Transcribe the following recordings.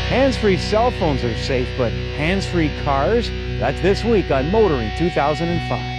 Hands-free cell phones are safe, but hands-free cars? That's this week on Motoring 2005.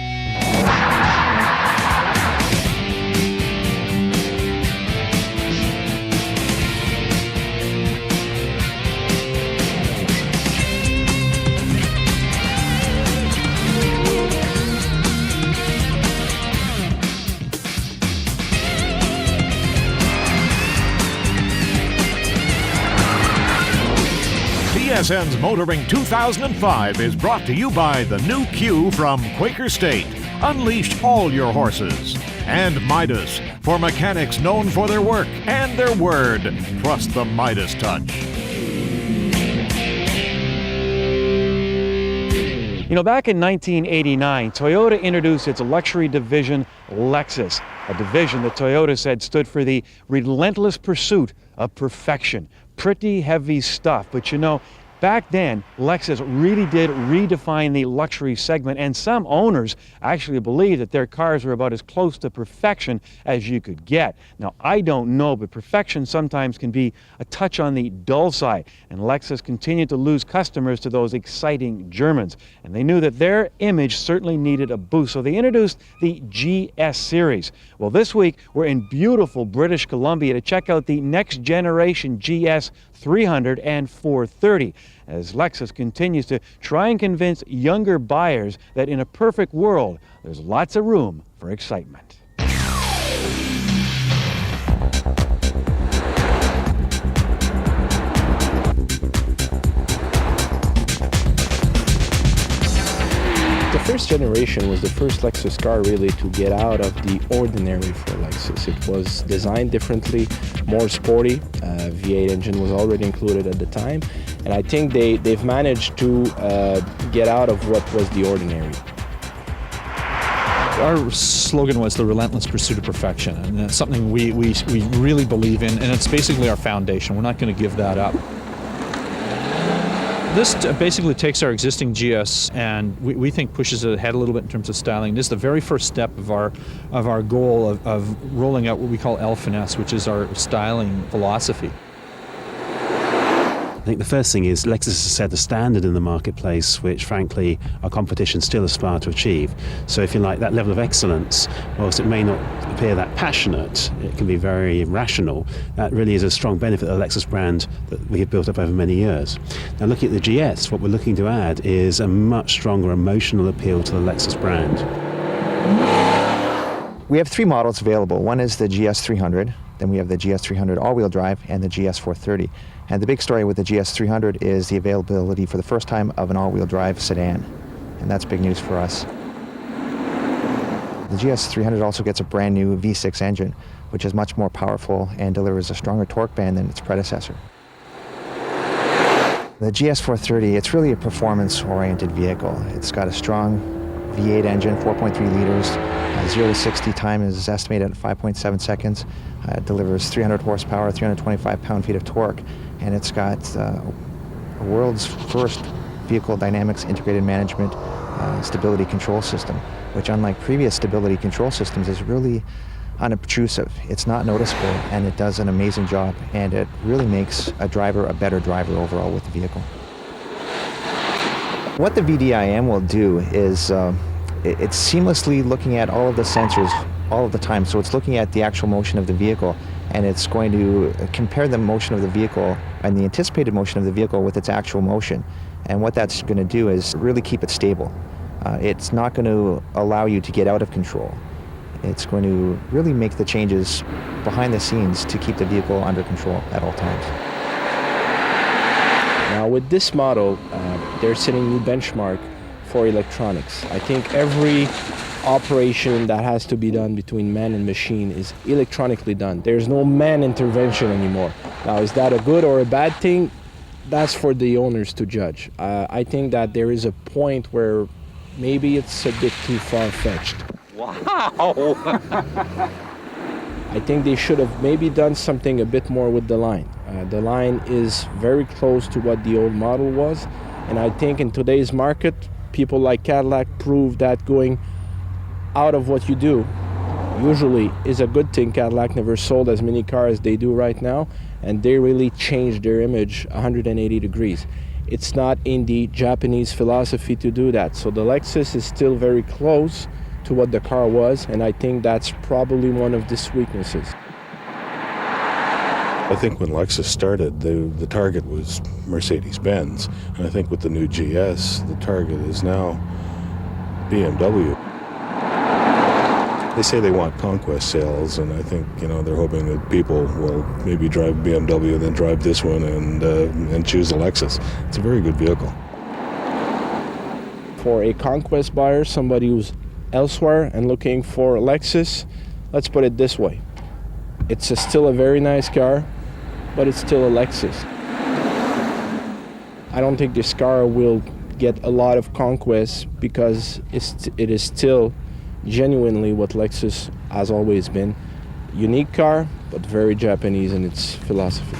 TSN's Motoring 2005 is brought to you by the new Q from Quaker State. Unleash all your horses. And Midas, for mechanics known for their work and their word. Trust the Midas touch. You know, back in 1989, Toyota introduced its luxury division, Lexus, a division that Toyota said stood for the relentless pursuit of perfection. Pretty heavy stuff, but you know, back then, Lexus really did redefine the luxury segment, and some owners actually believed that their cars were about as close to perfection as you could get. Now, I don't know, but perfection sometimes can be a touch on the dull side, and Lexus continued to lose customers to those exciting Germans, and they knew that their image certainly needed a boost, so they introduced the GS series. Well, this week, we're in beautiful British Columbia to check out the next generation GS 300 and 430, as Lexus continues to try and convince younger buyers that in a perfect world, there's lots of room for excitement. The first generation was the first Lexus car really to get out of the ordinary for Lexus. It was designed differently, more sporty. V8 engine was already included at the time, and I think they've managed to get out of what was the ordinary. Our slogan was the relentless pursuit of perfection, and that's something we really believe in, and it's basically our foundation. We're not going to give that up. This basically takes our existing GS and we think pushes it ahead a little bit in terms of styling. This is the very first step of our goal of rolling out what we call L Finesse, which is our styling philosophy. I think the first thing is Lexus has set a standard in the marketplace which frankly our competition still aspire to achieve. So if you like, that level of excellence, whilst it may not appear that passionate, it can be very rational. That really is a strong benefit of the Lexus brand that we have built up over many years. Now looking at the GS, what we're looking to add is a much stronger emotional appeal to the Lexus brand. We have three models available. One is the GS 300, then we have the GS 300 all-wheel drive, and the GS 430. And the big story with the GS 300 is the availability for the first time of an all-wheel drive sedan, and that's big news for us. The GS 300 also gets a brand new V6 engine, which is much more powerful and delivers a stronger torque band than its predecessor. The GS 430, it's really a performance-oriented vehicle. It's got a strong V8 engine, 4.3 liters. 0 to 60 time is estimated at 5.7 seconds. It delivers 300 horsepower, 325 pound-feet of torque, and it's got a world's first vehicle dynamics integrated management stability control system, which unlike previous stability control systems is really unobtrusive. It's not noticeable, and it does an amazing job, and it really makes a driver a better driver overall with the vehicle. What the VDIM will do is it's seamlessly looking at all of the sensors all of the time. So it's looking at the actual motion of the vehicle, and it's going to compare the motion of the vehicle and the anticipated motion of the vehicle with its actual motion. And what that's going to do is really keep it stable. It's not going to allow you to get out of control. It's going to really make the changes behind the scenes to keep the vehicle under control at all times. Now with this model, they're setting new benchmark for electronics. I think every operation that has to be done between man and machine is electronically done. There's no man intervention anymore. Now, is that a good or a bad thing? That's for the owners to judge. I think that there is a point where maybe it's a bit too far-fetched. Wow! I think they should have maybe done something a bit more with the line. The line is very close to what the old model was, and I think in today's market, people like Cadillac prove that going out of what you do usually is a good thing. Cadillac never sold as many cars as they do right now, and they really changed their image 180 degrees. It's not in the Japanese philosophy to do that. So the Lexus is still very close to what the car was, and I think that's probably one of its weaknesses. I think when Lexus started, the target was Mercedes-Benz, and I think with the new GS, the target is now BMW. They say they want conquest sales, and I think they're hoping that people will maybe drive BMW, then drive this one, and choose a Lexus. It's a very good vehicle. For a conquest buyer, somebody who's elsewhere and looking for a Lexus, let's put it this way: it's still a very nice car, but it's still a Lexus. I don't think this car will get a lot of conquest because it is still genuinely what Lexus has always been. Unique car, but very Japanese in its philosophy.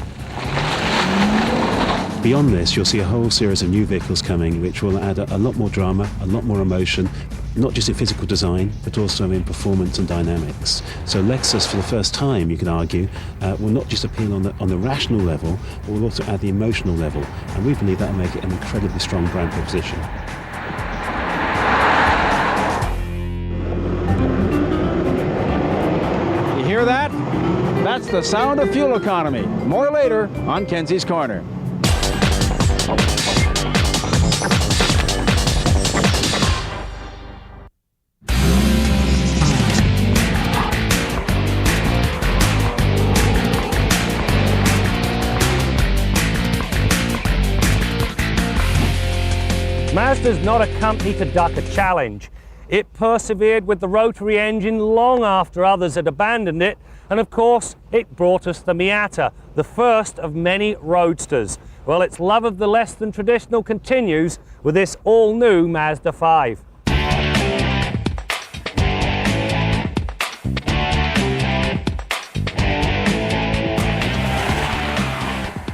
Beyond this, you'll see a whole series of new vehicles coming which will add a lot more drama, a lot more emotion, not just in physical design, but also in performance and dynamics. So Lexus, for the first time, you could argue, will not just appeal on the rational level, but will also add the emotional level. And we believe that will make it an incredibly strong brand proposition. You hear that? That's the sound of fuel economy. More later on Kenzie's Corner. Mazda's not a company to duck a challenge. It persevered with the rotary engine long after others had abandoned it, and of course it brought us the Miata, the first of many roadsters. Well, its love of the less than traditional continues with this all-new Mazda 5.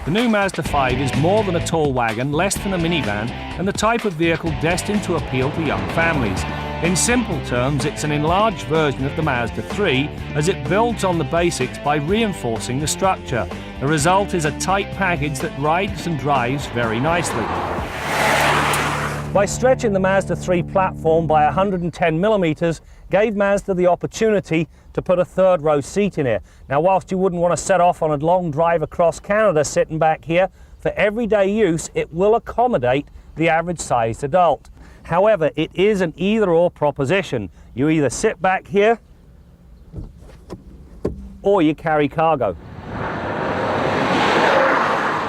The new Mazda 5 is more than a tall wagon, less than a minivan, and the type of vehicle destined to appeal to young families. In simple terms, it's an enlarged version of the Mazda 3 as it builds on the basics by reinforcing the structure. The result is a tight package that rides and drives very nicely. By stretching the Mazda 3 platform by 110 millimeters, gave Mazda the opportunity to put a third row seat in here. Now, whilst you wouldn't want to set off on a long drive across Canada sitting back here, for everyday use it will accommodate the average sized adult. However, it is an either-or proposition. You either sit back here or you carry cargo.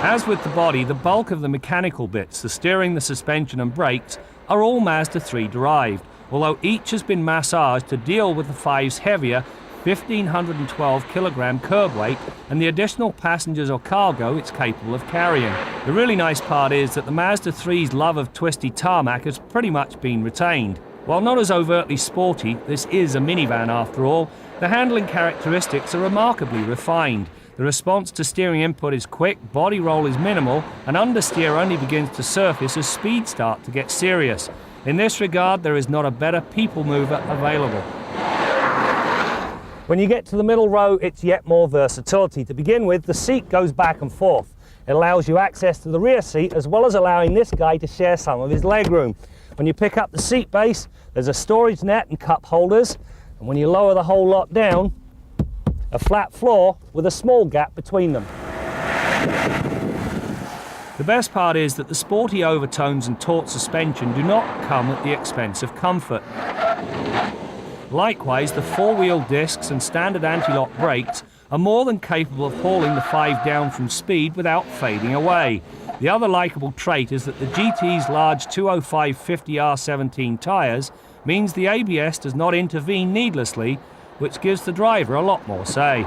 As with the body, the bulk of the mechanical bits, the steering, the suspension and brakes, are all Mazda 3 derived, although each has been massaged to deal with the 5's heavier 1,512 kilogram curb weight and the additional passengers or cargo it's capable of carrying. The really nice part is that the Mazda 3's love of twisty tarmac has pretty much been retained. While not as overtly sporty, this is a minivan after all, the handling characteristics are remarkably refined. The response to steering input is quick, body roll is minimal, and understeer only begins to surface as speeds start to get serious. In this regard, there is not a better people mover available. When you get to the middle row, it's yet more versatility. To begin with, the seat goes back and forth. It allows you access to the rear seat as well as allowing this guy to share some of his legroom. When you pick up the seat base, there's a storage net and cup holders, and when you lower the whole lot down, a flat floor with a small gap between them. The best part is that the sporty overtones and taut suspension do not come at the expense of comfort. Likewise, the four-wheel discs and standard anti-lock brakes are more than capable of hauling the 5 down from speed without fading away. The other likeable trait is that the GT's large 205/50R17 tyres means the ABS does not intervene needlessly, which gives the driver a lot more say.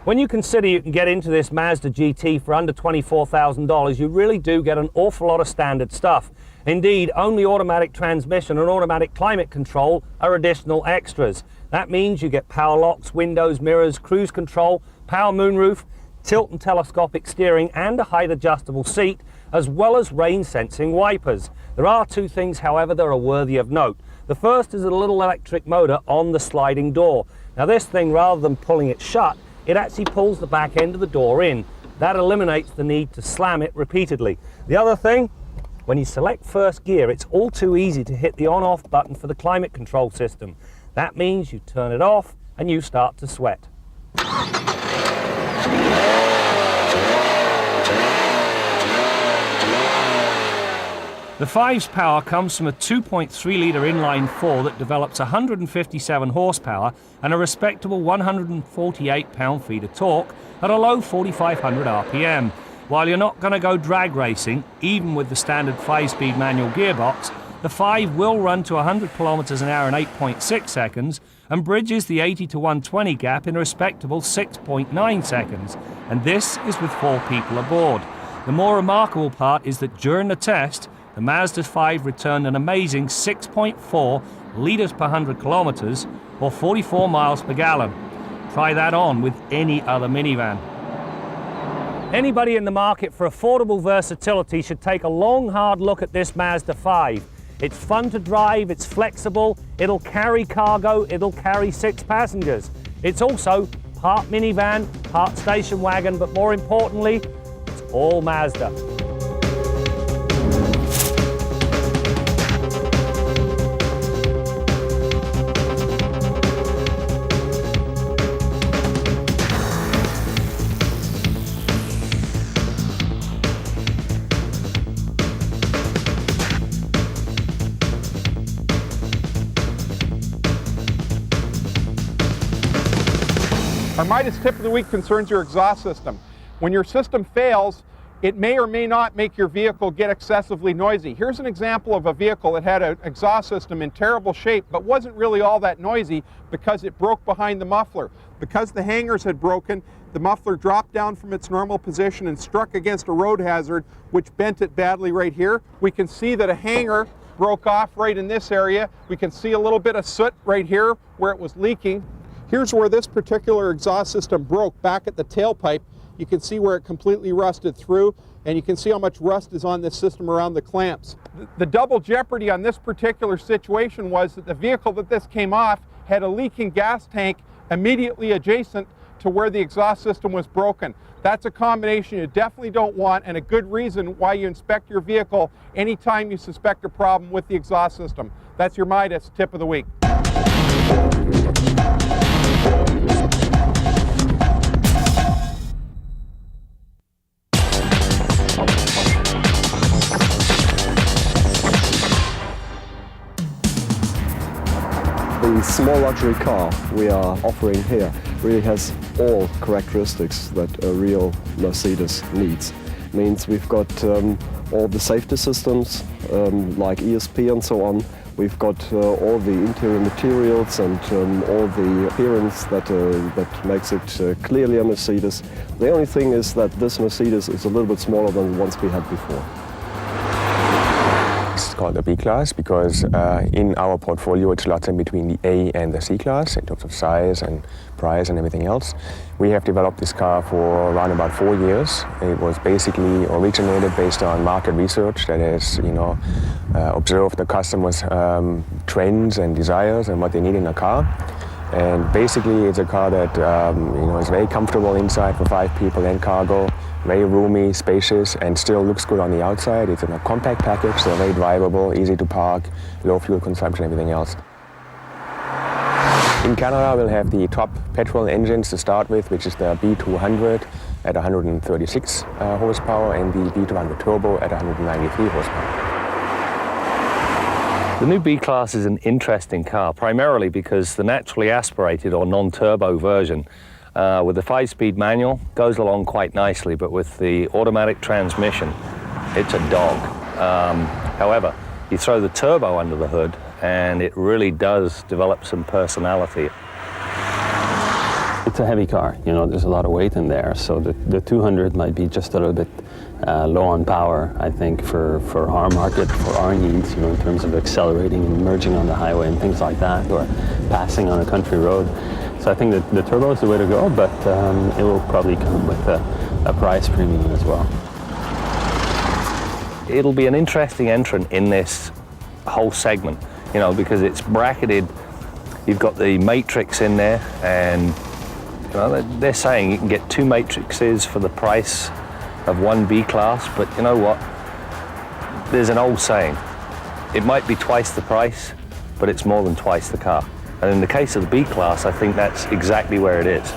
When you consider you can get into this Mazda GT for under $24,000, you really do get an awful lot of standard stuff. Indeed, only automatic transmission and automatic climate control are additional extras. That means you get power locks, windows, mirrors, cruise control, power moonroof, tilt and telescopic steering and a height adjustable seat, as well as rain-sensing wipers. There are two things, however, that are worthy of note. The first is a little electric motor on the sliding door. Now this thing, rather than pulling it shut, it actually pulls the back end of the door in. That eliminates the need to slam it repeatedly. The other thing, when you select first gear, it's all too easy to hit the on-off button for the climate control system. That means you turn it off and you start to sweat. The 5's power comes from a 2.3-litre inline-4 that develops 157 horsepower and a respectable 148 pound-feet of torque at a low 4,500 RPM. While you're not going to go drag racing, even with the standard 5-speed manual gearbox, the 5 will run to 100 kilometers an hour in 8.6 seconds and bridges the 80 to 120 gap in a respectable 6.9 seconds. And this is with 4 people aboard. The more remarkable part is that during the test, the Mazda 5 returned an amazing 6.4 litres per 100 kilometres, or 44 miles per gallon. Try that on with any other minivan. Anybody in the market for affordable versatility should take a long, hard look at this Mazda 5. It's fun to drive, it's flexible, it'll carry cargo, it'll carry 6 passengers. It's also part minivan, part station wagon, but more importantly, it's all Mazda. Our Midas tip of the week concerns your exhaust system. When your system fails, it may or may not make your vehicle get excessively noisy. Here's an example of a vehicle that had an exhaust system in terrible shape, but wasn't really all that noisy because it broke behind the muffler. Because the hangers had broken, the muffler dropped down from its normal position and struck against a road hazard, which bent it badly right here. We can see that a hanger broke off right in this area. We can see a little bit of soot right here where it was leaking. Here's where this particular exhaust system broke, back at the tailpipe. You can see where it completely rusted through, and you can see how much rust is on this system around the clamps. The double jeopardy on this particular situation was that the vehicle that this came off had a leaking gas tank immediately adjacent to where the exhaust system was broken. That's a combination you definitely don't want, and a good reason why you inspect your vehicle anytime you suspect a problem with the exhaust system. That's your Midas tip of the week. The small luxury car we are offering here really has all characteristics that a real Mercedes needs. Means we've got all the safety systems like ESP and so on. We've got all the interior materials and all the appearance that makes it clearly a Mercedes. The only thing is that this Mercedes is a little bit smaller than the ones we had before. It's called the B-Class because in our portfolio it slots in between the A and the C-Class in terms of size and price and everything else. We have developed this car for around about 4 years. It was basically originated based on market research that has, observed the customers' trends and desires and what they need in a car. And basically it's a car that is very comfortable inside for 5 people and cargo. Very roomy, spacious, and still looks good on the outside. It's in a compact package, so very drivable, easy to park, low fuel consumption, everything else. In Canada, we'll have the top petrol engines to start with, which is the B200 at 136 horsepower and the B200 Turbo at 193 horsepower. The new B-Class is an interesting car, primarily because the naturally aspirated or non-turbo version with the 5-speed manual goes along quite nicely, but with the automatic transmission, it's a dog. However, you throw the turbo under the hood and it really does develop some personality. It's a heavy car, there's a lot of weight in there, so the 200 might be just a little bit low on power, I think, for our market, for our needs, in terms of accelerating and merging on the highway and things like that, or passing on a country road. So I think that the turbo is the way to go, but it will probably come with a price premium as well. it'll be an interesting entrant in this whole segment, you know, because it's bracketed. You've got the matrix in there, and you know, they're saying you can get 2 matrices for the price of one B-Class, but you know what? There's an old saying, it might be twice the price, but it's more than twice the car. And in the case of the B-Class, I think that's exactly where it is.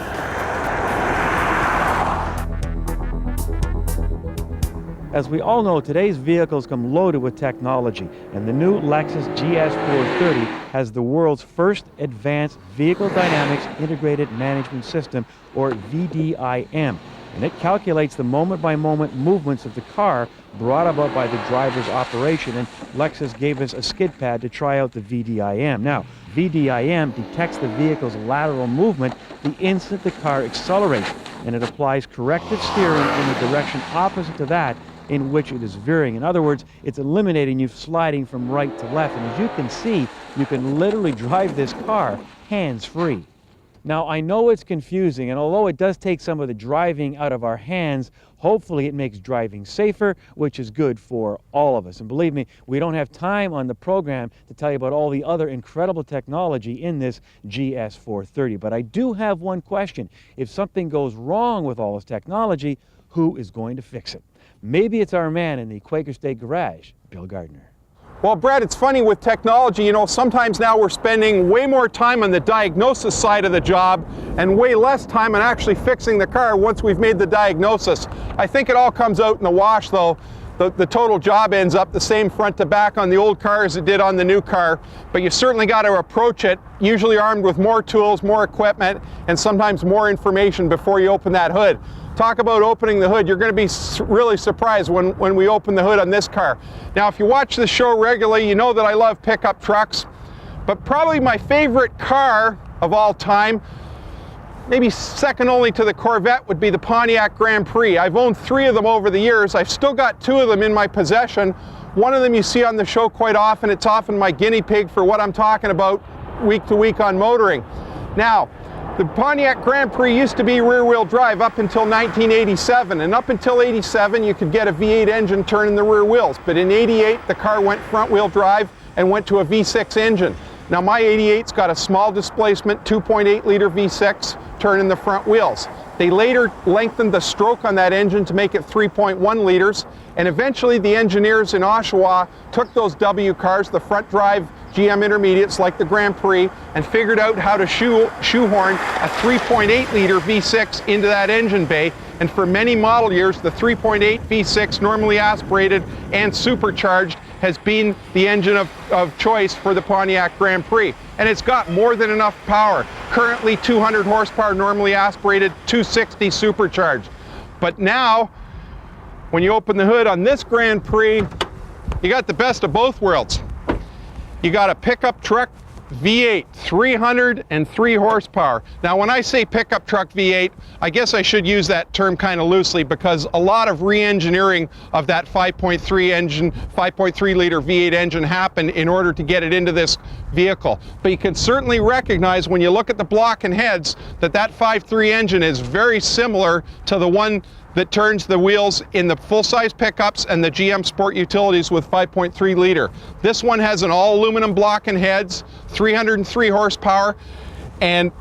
As we all know, today's vehicles come loaded with technology, and the new Lexus GS 430 has the world's first advanced Vehicle Dynamics Integrated Management System, or VDIM, and it calculates the moment-by-moment movements of the car brought about by the driver's operation, and Lexus gave us a skid pad to try out the VDIM. Now, VDIM detects the vehicle's lateral movement the instant the car accelerates, and it applies corrective steering in the direction opposite to that in which it is veering. In other words, it's eliminating you sliding from right to left. And as you can see, you can literally drive this car hands-free. Now, I know it's confusing, and although it does take some of the driving out of our hands, hopefully it makes driving safer, which is good for all of us. And believe me, we don't have time on the program to tell you about all the other incredible technology in this GS 430. But I do have one question. If something goes wrong with all this technology, who is going to fix it? Maybe it's our man in the Quaker State garage, Bill Gardner. Well, Brad, it's funny with technology, you know, sometimes now we're spending way more time on the diagnosis side of the job and way less time on actually fixing the car once we've made the diagnosis. I think it all comes out in the wash, though. The total job ends up the same front to back on the old car as it did on the new car, but you certainly got to approach it, usually armed with more tools, more equipment, and sometimes more information before you open that hood. Talk about opening the hood. You're going to be really surprised when we open the hood on this car. Now, if you watch the show regularly, you know that I love pickup trucks, but probably my favorite car of all time, maybe second only to the Corvette, would be the Pontiac Grand Prix. I've owned 3 of them over the years. I've still got 2 of them in my possession. One of them you see on the show quite often. It's often my guinea pig for what I'm talking about week to week on motoring. Now, the Pontiac Grand Prix used to be rear-wheel drive up until 1987, and up until 87 you could get a V8 engine turning the rear wheels, but in 88 the car went front-wheel drive and went to a V6 engine. Now my 88's got a small displacement 2.8 liter V6 turning the front wheels. They later lengthened the stroke on that engine to make it 3.1 liters, and eventually the engineers in Oshawa took those W cars, the front drive GM intermediates like the Grand Prix, and figured out how to shoehorn a 3.8 liter V6 into that engine bay. And for many model years, the 3.8 V6, normally aspirated and supercharged, has been the engine of choice for the Pontiac Grand Prix. And it's got more than enough power. Currently 200 horsepower, normally aspirated, 260 supercharged. But now, when you open the hood on this Grand Prix, you got the best of both worlds. You got a pickup truck V8, 303 horsepower. Now when I say pickup truck V8, I guess I should use that term kind of loosely, because a lot of re-engineering of that 5.3 liter V8 engine happened in order to get it into this vehicle. But you can certainly recognize when you look at the block and heads that that 5.3 engine is very similar to the one that turns the wheels in the full-size pickups and the GM Sport Utilities with 5.3 liter. This one has an all-aluminum block and heads, 303 horsepower, and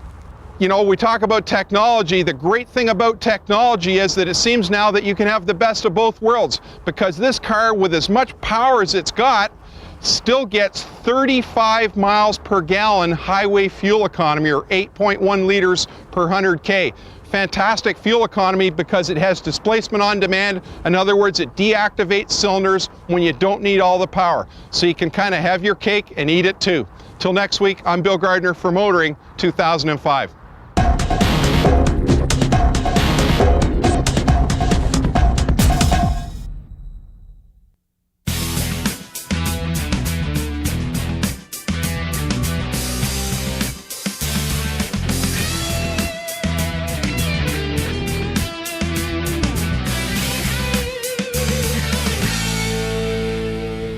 you know, we talk about technology. The great thing about technology is that it seems now that you can have the best of both worlds, because this car, with as much power as it's got, still gets 35 miles per gallon highway fuel economy, or 8.1 liters per 100K. Fantastic fuel economy because it has displacement on demand. In other words, it deactivates cylinders when you don't need all the power. So you can kind of have your cake and eat it too. Till next week, I'm Bill Gardner for Motoring 2005.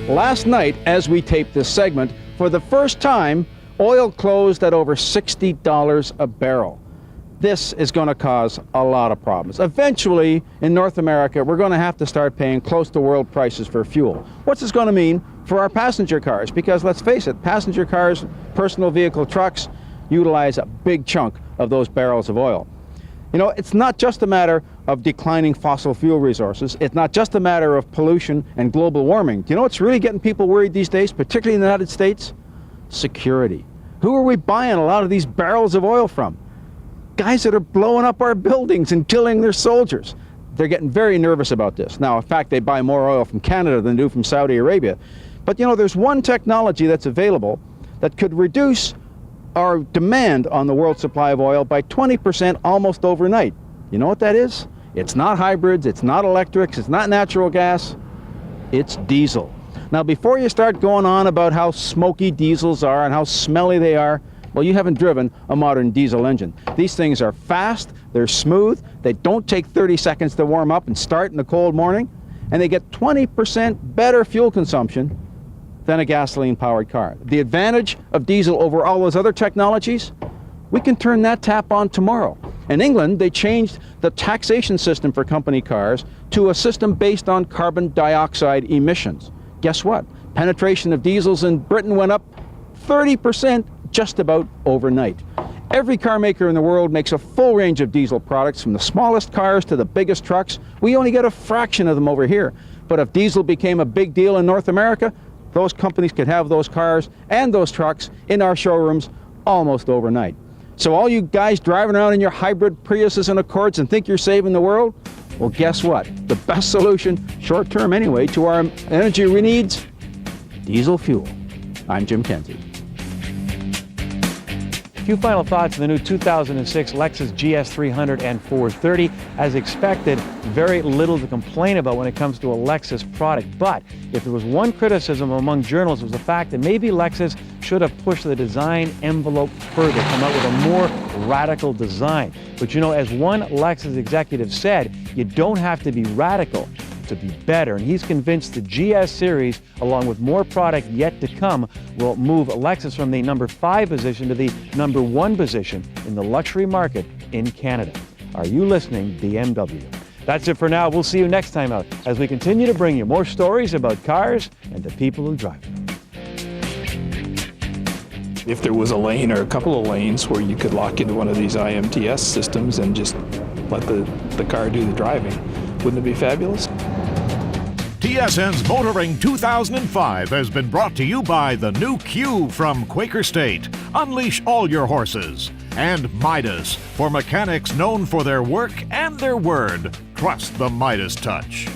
Last night, as we taped this segment, for the first time, oil closed at over $60 a barrel. this is going to cause a lot of problems. Eventually, in North America, we're going to have to start paying close to world prices for fuel. What's this going to mean for our passenger cars? Because let's face it, passenger cars, personal vehicle trucks, utilize a big chunk of those barrels of oil. You know, it's not just a matter of declining fossil fuel resources. It's not just a matter of pollution and global warming. Do you know what's really getting people worried these days, particularly in the United States? Security. Who are we buying a lot of these barrels of oil from? Guys that are blowing up our buildings and killing their soldiers. They're getting very nervous about this. Now, in fact, they buy more oil from Canada than they do from Saudi Arabia. But you know, there's one technology that's available that could reduce our demand on the world supply of oil by 20% almost overnight. You know what that is? It's not hybrids, it's not electrics, it's not natural gas, it's diesel. Now, before you start going on about how smoky diesels are and how smelly they are, well, you haven't driven a modern diesel engine. These things are fast, they're smooth, they don't take 30 seconds to warm up and start in the cold morning, and they get 20% better fuel consumption than a gasoline-powered car. The advantage of diesel over all those other technologies, we can turn that tap on tomorrow. In England, they changed the taxation system for company cars to a system based on carbon dioxide emissions. Guess what? Penetration of diesels in Britain went up 30% just about overnight. Every car maker in the world makes a full range of diesel products, from the smallest cars to the biggest trucks. We only get a fraction of them over here. But if diesel became a big deal in North America, those companies could have those cars and those trucks in our showrooms almost overnight. So all you guys driving around in your hybrid Priuses and Accords and think you're saving the world, well, guess what? The best solution, short term anyway, to our energy needs, diesel fuel. I'm Jim Kenzie. A few final thoughts on the new 2006 Lexus GS 300 and 430. As expected, very little to complain about when it comes to a Lexus product. But if there was one criticism among journalists, it was the fact that maybe Lexus should have pushed the design envelope further, come out with a more radical design. But you know, as one Lexus executive said, you don't have to be radical to be better. And he's convinced the GS series, along with more product yet to come, will move Lexus from the number 5 position to the number 1 position in the luxury market in Canada. Are you listening, BMW? That's it for now. We'll see you next time out as we continue to bring you more stories about cars and the people who drive them. If there was a lane or a couple of lanes where you could lock into one of these IMTS systems and just let the car do the driving, wouldn't it be fabulous? TSN's Motoring 2005 has been brought to you by the new Q from Quaker State. Unleash all your horses. And Midas, for mechanics known for their work and their word. Trust the Midas touch.